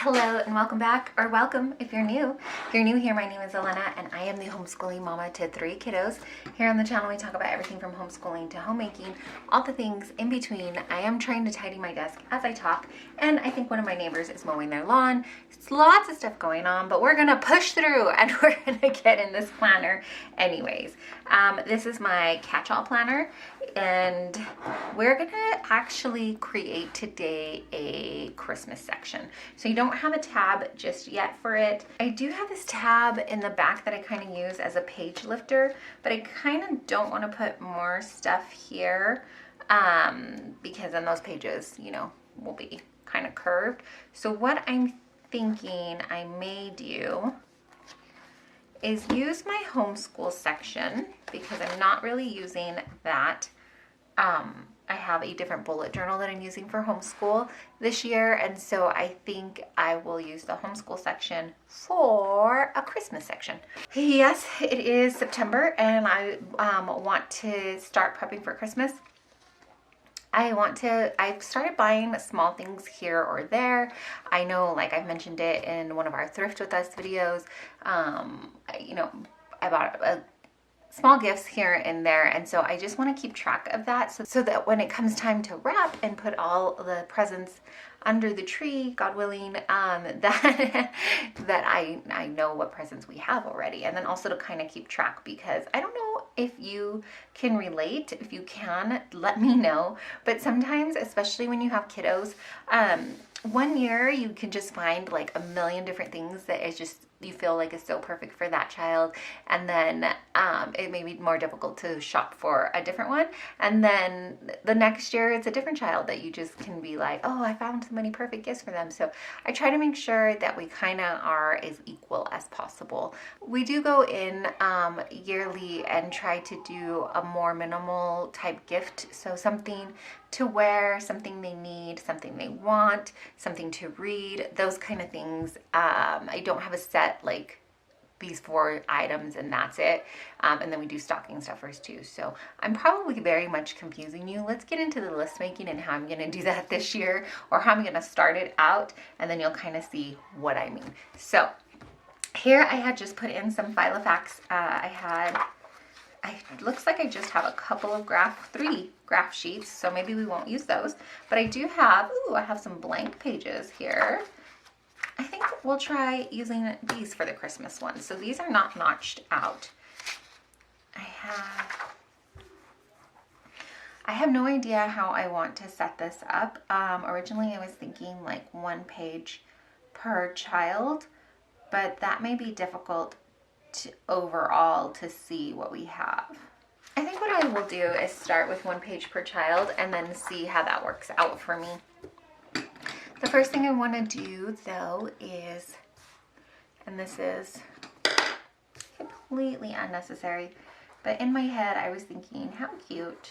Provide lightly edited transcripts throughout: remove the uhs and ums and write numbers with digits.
Hello and welcome back, or welcome if you're new. If you're new here, my name is Elena and I am the homeschooling mama to 3 kiddos. Here on the channel we talk about everything from homeschooling to homemaking, all the things in between. I am trying to tidy my desk as I talk, and I think one of my neighbors is mowing their lawn. It's lots of stuff going on, but we're gonna push through and we're gonna get in this planner anyways. This is my catch-all planner, and we're gonna actually create today a Christmas section. So you don't have a tab just yet for it. I do have this tab in the back that I kind of use as a page lifter, but I kind of don't want to put more stuff here because then those pages, you know, will be kind of curved. So what I'm thinking I may do is use my homeschool section because I'm not really using that. I have a different bullet journal that I'm using for homeschool this year, and so I think I will use the homeschool section for a Christmas section. Yes, it is September and I want to start prepping for Christmas. I've started buying small things here or there. I know, like I've mentioned it in one of our Thrift With Us videos, you know, I bought small gifts here and there, and so I just want to keep track of that so that when it comes time to wrap and put all the presents under the tree, God willing, that I know what presents we have already, and then also to kind of keep track, because I don't know if you can relate. If you can, let me know. But sometimes, especially when you have kiddos, one year you can just find like a million different things that is just you feel like is so perfect for that child, and then it may be more difficult to shop for a different one, and then the next year it's a different child that you just can be like, oh, I found so many perfect gifts for them. So I try to make sure that we kind of are as equal as possible. We do go in yearly and try to do a more minimal type gift, so something to wear, something they need, something they want, something to read, those kind of things. I don't have a set like these 4 items and that's it. And then we do stocking stuffers too. So I'm probably very much confusing you. Let's get into the list making and how I'm gonna do that this year, or how I'm gonna start it out, and then you'll kind of see what I mean. So here I had just put in some Filofax. It looks like I just have a couple of 3 graph sheets, so maybe we won't use those. But I do have, I have some blank pages here. I think we'll try using these for the Christmas ones. So these are not notched out. I have no idea how I want to set this up. Originally I was thinking like 1 page per child, but that may be difficult overall to see what we have. I think what I will do is start with 1 page per child and then see how that works out for me. The first thing I want to do though is, and this is completely unnecessary, but in my head I was thinking how cute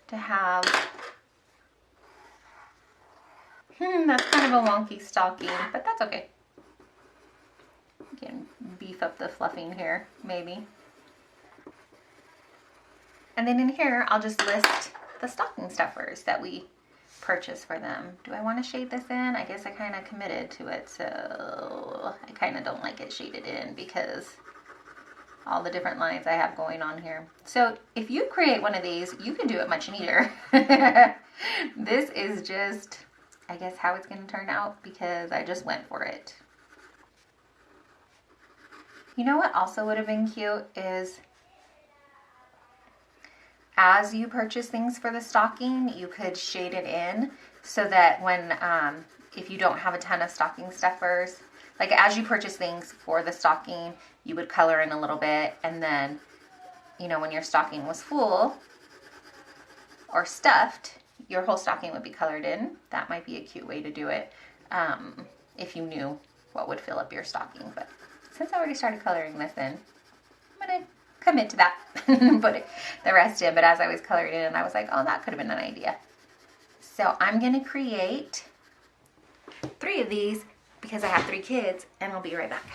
to have, that's kind of a wonky stocking, but that's okay. You can beef up the fluffing here, maybe. And then in here, I'll just list the stocking stuffers that we purchase for them. Do I want to shade this in? I guess I kind of committed to it, so I kind of don't like it shaded in because all the different lines I have going on here. So if you create one of these, you can do it much neater. This is just, I guess, how it's going to turn out because I just went for it. You know what also would have been cute is, as you purchase things for the stocking, you could shade it in so that when, if you don't have a ton of stocking stuffers, like as you purchase things for the stocking, you would color in a little bit, and then, you know, when your stocking was full or stuffed, your whole stocking would be colored in. That might be a cute way to do it, if you knew what would fill up your stocking. But since I already started coloring this in, I'm gonna commit to that, put the rest in. But as I was coloring in, I was like, oh, that could have been an idea. So I'm gonna create 3 of these because I have 3 kids, and I'll be right back.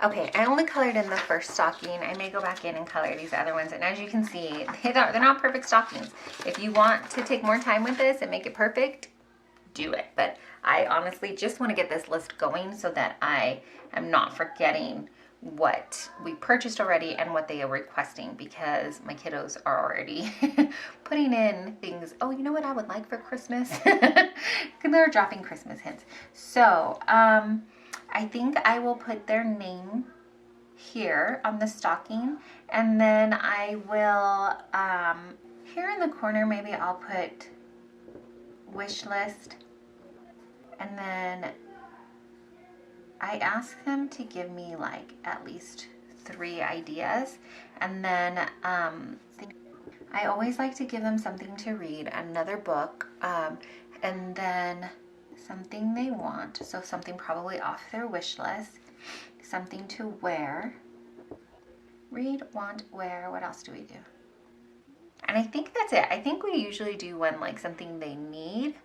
Okay, I only colored in the first stocking. I may go back in and color these other ones, and as you can see, they're not perfect stockings. If you want to take more time with this and make it perfect, do it. But I honestly just want to get this list going so that I am not forgetting what we purchased already and what they are requesting, because my kiddos are already putting in things. Oh, you know what I would like for Christmas? They're dropping Christmas hints. So I think I will put their name here on the stocking, and then I will here in the corner maybe I'll put wish list, and then I ask them to give me like at least 3 ideas, and then I always like to give them something to read, another book, and then something they want, so something probably off their wish list, something to wear, read, want, wear. What else do we do? And I think that's it. I think we usually do one like something they need,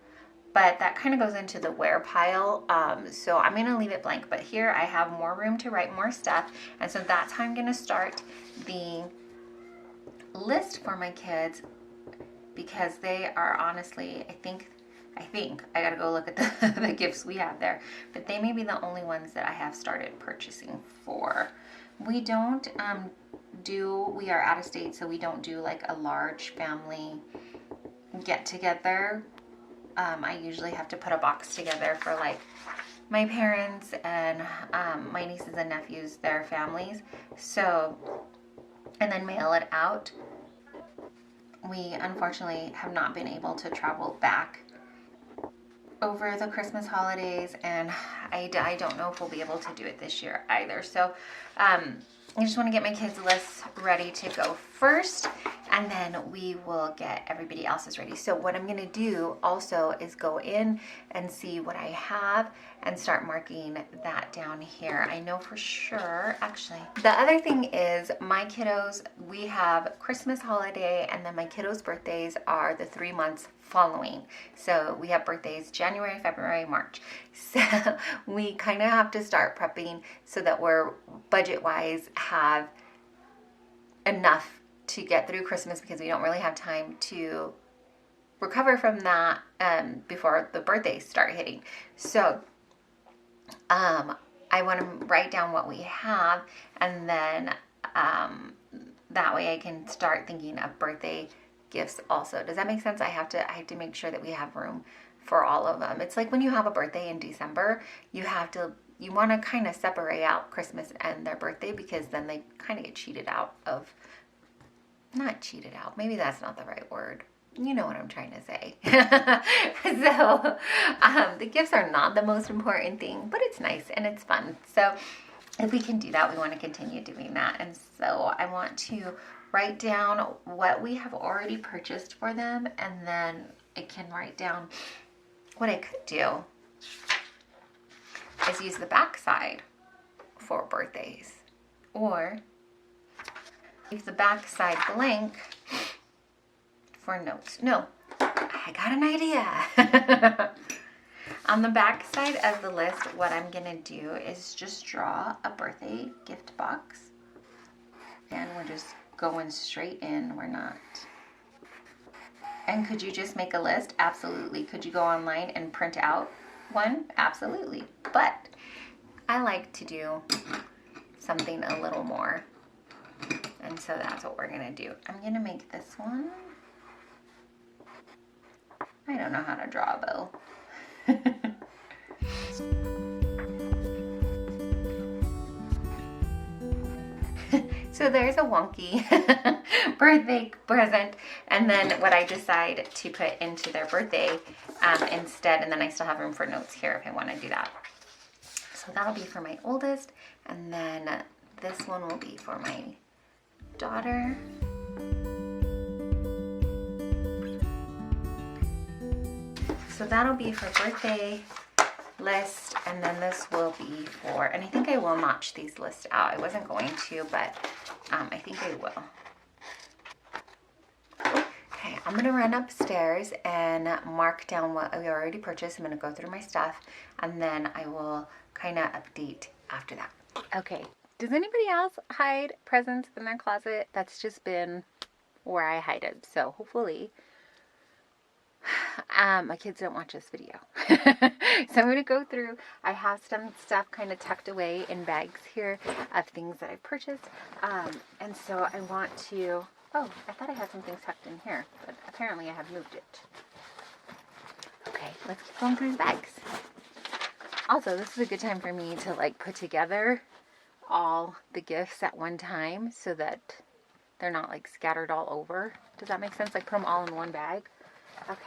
but that kind of goes into the wear pile. So I'm going to leave it blank, but here I have more room to write more stuff. And so that's how I'm going to start the list for my kids, because they are honestly, I think I got to go look at the gifts we have there, but they may be the only ones that I have started purchasing for. We don't we are out of state, so we don't do like a large family get together. I usually have to put a box together for like my parents and my nieces and nephews, their families, so, and then mail it out. We unfortunately have not been able to travel back over the Christmas holidays, and I don't know if we'll be able to do it this year either. So I just want to get my kids' lists ready to go first, and then we will get everybody else's ready. So what I'm going to do also is go in and see what I have and start marking that down here. I know for sure, actually. The other thing is my kiddos, we have Christmas holiday, and then my kiddos' birthdays are the 3 months following. So we have birthdays January, February, March. So we kind of have to start prepping so that we're budget-wise have enough to get through Christmas, because we don't really have time to recover from that before the birthdays start hitting. So I want to write down what we have, and then that way I can start thinking of birthday gifts also. Does that make sense? I have to make sure that we have room for all of them. It's like when you have a birthday in December, you want to kind of separate out Christmas and their birthday, because then they kind of get cheated out of, not cheated out, maybe that's not the right word. You know what I'm trying to say. So the gifts are not the most important thing, but it's nice and it's fun. So if we can do that, we want to continue doing that. And so I want to write down what we have already purchased for them, and then I can write down what I could do is use the back side for birthdays, or leave the back side blank for notes. No, I got an idea. On the back side of the list, what I'm gonna do is just draw a birthday gift box, and we're just going straight in. We're not. And could you just make a list? Absolutely. Could you go online and print out one? Absolutely. But I like to do something a little more, and so that's what we're gonna do. I'm gonna make this one. I don't know how to draw a bow. So there's a wonky birthday present, and then what I decide to put into their birthday instead, and then I still have room for notes here if I want to do that. So that'll be for my oldest, and then this one will be for my daughter. So that'll be for birthday list, and then this will be for, and I think I will notch these lists out. I wasn't going to, but I think I will. Okay, I'm gonna run upstairs and mark down what we already purchased. I'm gonna go through my stuff, and then I will kind of update after that. Okay, does anybody else hide presents in their closet? That's just been where I hide it. So hopefully My kids don't watch this video. So I'm going to go through. I have some stuff kind of tucked away in bags here of things that I've purchased. And so I want to, oh, I thought I had some things tucked in here, but apparently I have moved it. Okay, let's keep going through the bags. Also, this is a good time for me to like put together all the gifts at one time so that they're not like scattered all over. Does that make sense? Like put them all in one bag. Okay.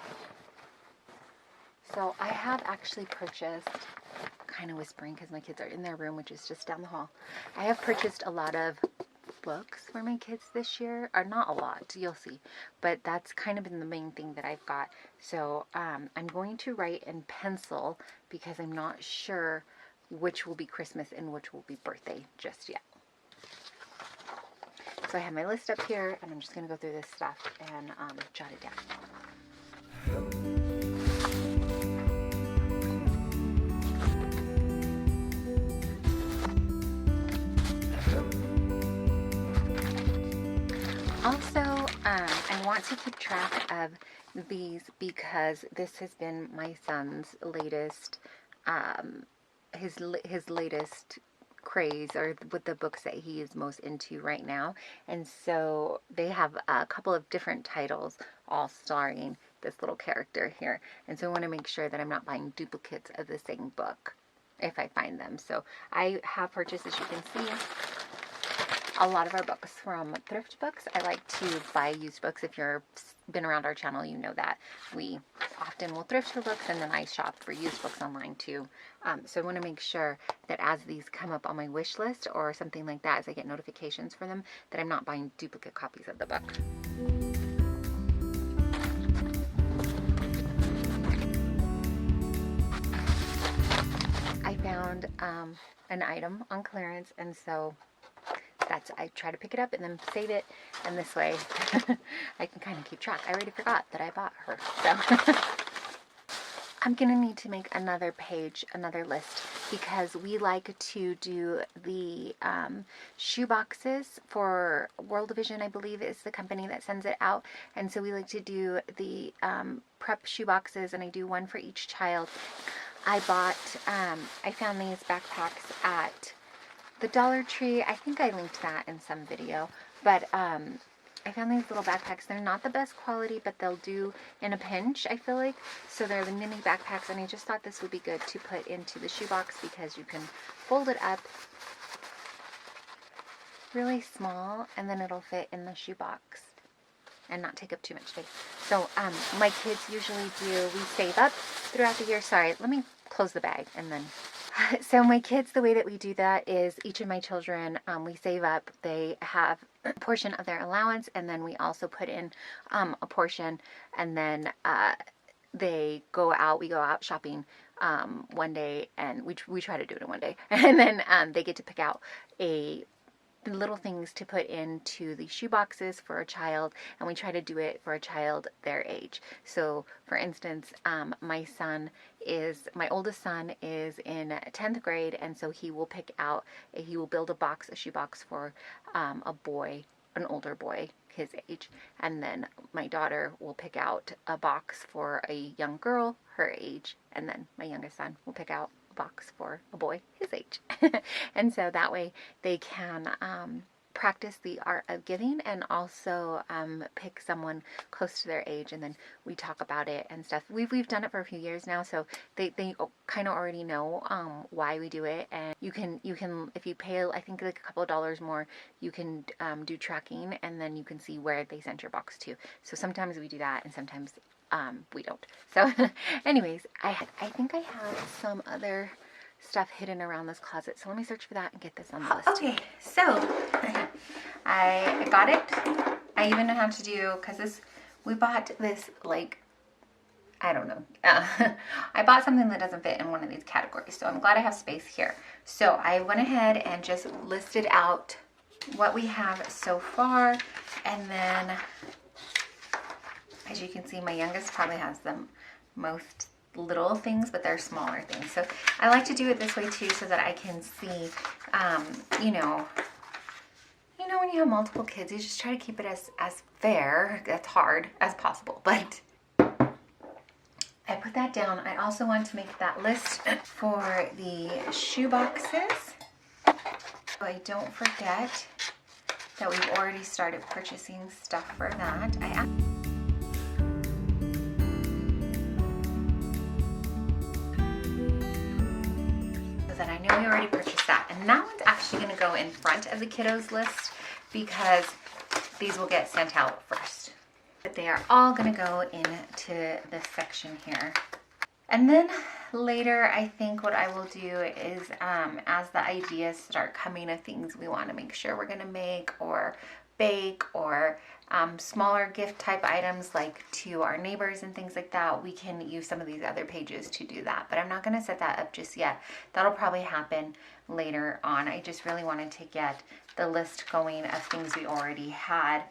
So I have actually purchased, kind of whispering because my kids are in their room, which is just down the hall. I have purchased a lot of books for my kids this year, or not a lot, you'll see, but that's kind of been the main thing that I've got. So I'm going to write in pencil because I'm not sure which will be Christmas and which will be birthday just yet. So I have my list up here, and I'm just going to go through this stuff and jot it down. Also, I want to keep track of these because this has been my son's latest, his latest craze, or with the books that he is most into right now. And so they have a couple of different titles all starring this little character here. And so I want to make sure that I'm not buying duplicates of the same book if I find them. So I have purchased, as you can see, a lot of our books from ThriftBooks. I like to buy used books. If you've been around our channel, you know that we often will thrift for books, and then I shop for used books online too. So I want to make sure that as these come up on my wish list or something like that, as I get notifications for them, that I'm not buying duplicate copies of the book. I found an item on clearance, and so I try to pick it up and then save it, and this way I can kind of keep track. I already forgot that I bought her, so I'm gonna need to make another page, another list, because we like to do the shoeboxes for World Vision, I believe is the company that sends it out, and so we like to do the prep shoeboxes, and I do one for each child. I found these backpacks at the Dollar Tree. I think I linked that in some video, but I found these little backpacks. They're not the best quality, but they'll do in a pinch, I feel like. So they're the mini backpacks, and I just thought this would be good to put into the shoebox because you can fold it up really small, and then it'll fit in the shoebox and not take up too much space. So my kids usually we save up throughout the year. Sorry, let me close the bag and then. So my kids, the way that we do that is each of my children, we save up. They have a portion of their allowance, and then we also put in a portion, and then we go out shopping one day, and we try to do it in one day, and then they get to pick out little things to put into the shoe boxes for a child, and we try to do it for a child their age. So for instance, my oldest son is in 10th grade, and so he will build a shoebox for a boy, an older boy his age, and then my daughter will pick out a box for a young girl her age, and then my youngest son will pick out box for a boy his age. And so that way they can practice the art of giving, and also pick someone close to their age, and then we talk about it and stuff. We've done it for a few years now, so they kind of already know why we do it. And you can if you pay, I think, like a couple of dollars more, you can do tracking, and then you can see where they sent your box to. So sometimes we do that, and sometimes we don't. So anyways, I think I have some other stuff hidden around this closet, so let me search for that and get this on the list. Okay, so I got it. I even know how to do, because we bought this, like, I don't know. I bought something that doesn't fit in one of these categories, so I'm glad I have space here. So I went ahead and just listed out what we have so far, and then as you can see, my youngest probably has the most little things, but they're smaller things. So I like to do it this way too, so that I can see, when you have multiple kids, you just try to keep it as fair, that's hard, as possible. But I put that down. I also want to make that list for the shoe boxes. So I don't forget that we've already started purchasing stuff for that. So that I know we already purchased that. And that one's actually gonna go in front of the kiddos list because these will get sent out first. But they are all gonna go into this section here. And then later, I think what I will do is as the ideas start coming of things we want to make sure we're going to make or bake, or smaller gift type items like to our neighbors and things like that, we can use some of these other pages to do that. But I'm not going to set that up just yet. That'll probably happen later on. I just really wanted to get the list going of things we already had,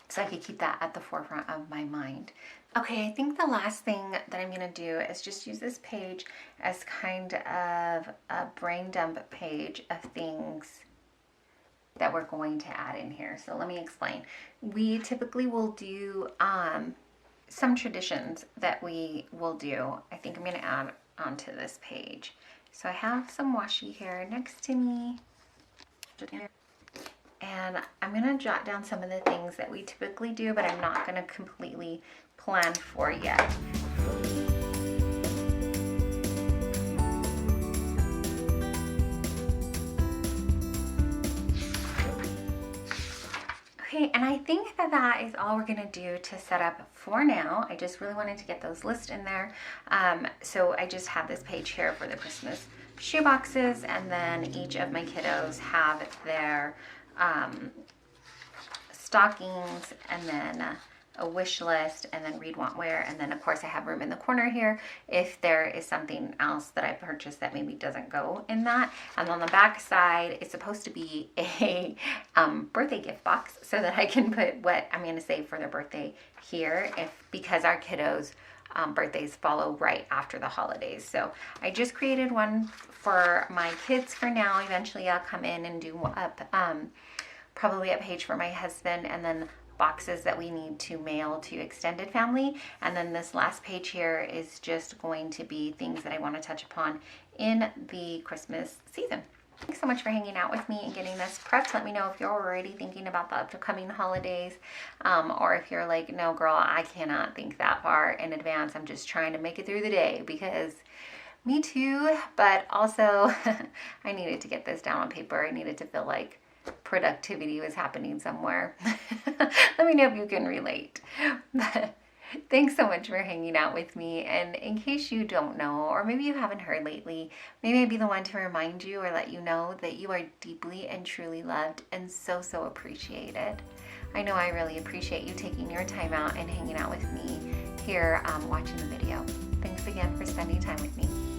so I could keep that at the forefront of my mind. Okay, I think the last thing that I'm gonna do is just use this page as kind of a brain dump page of things that we're going to add in here. So let me explain. We typically will do some traditions that we will do. I think I'm gonna add onto this page. So I have some washi here next to me. And I'm gonna jot down some of the things that we typically do, but I'm not gonna completely plan for yet. Okay, and I think that that is all we're gonna do to set up for now. I just really wanted to get those lists in there. So I just have this page here for the Christmas shoe boxes, and then each of my kiddos have their stockings, and then a wish list, and then read, want, wear, and then of course I have room in the corner here if there is something else that I purchased that maybe doesn't go in that. And on the back side, it's supposed to be a birthday gift box so that I can put what I'm going to say for their birthday here, because our kiddos birthdays follow right after the holidays. So I just created one for my kids for now. Eventually I'll come in and do up probably a page for my husband, and then boxes that we need to mail to extended family. And then this last page here is just going to be things that I want to touch upon in the Christmas season. Thanks so much for hanging out with me and getting this prepped. Let me know if you're already thinking about the upcoming holidays, or if you're like, no girl, I cannot think that far in advance. I'm just trying to make it through the day, because me too, but also I needed to get this down on paper. I needed to feel like productivity was happening somewhere. Let me know if you can relate. Thanks so much for hanging out with me. And in case you don't know, or maybe you haven't heard lately, maybe I'd be the one to remind you or let you know that you are deeply and truly loved and so, so appreciated. I know I really appreciate you taking your time out and hanging out with me here watching the video. Thanks again for spending time with me.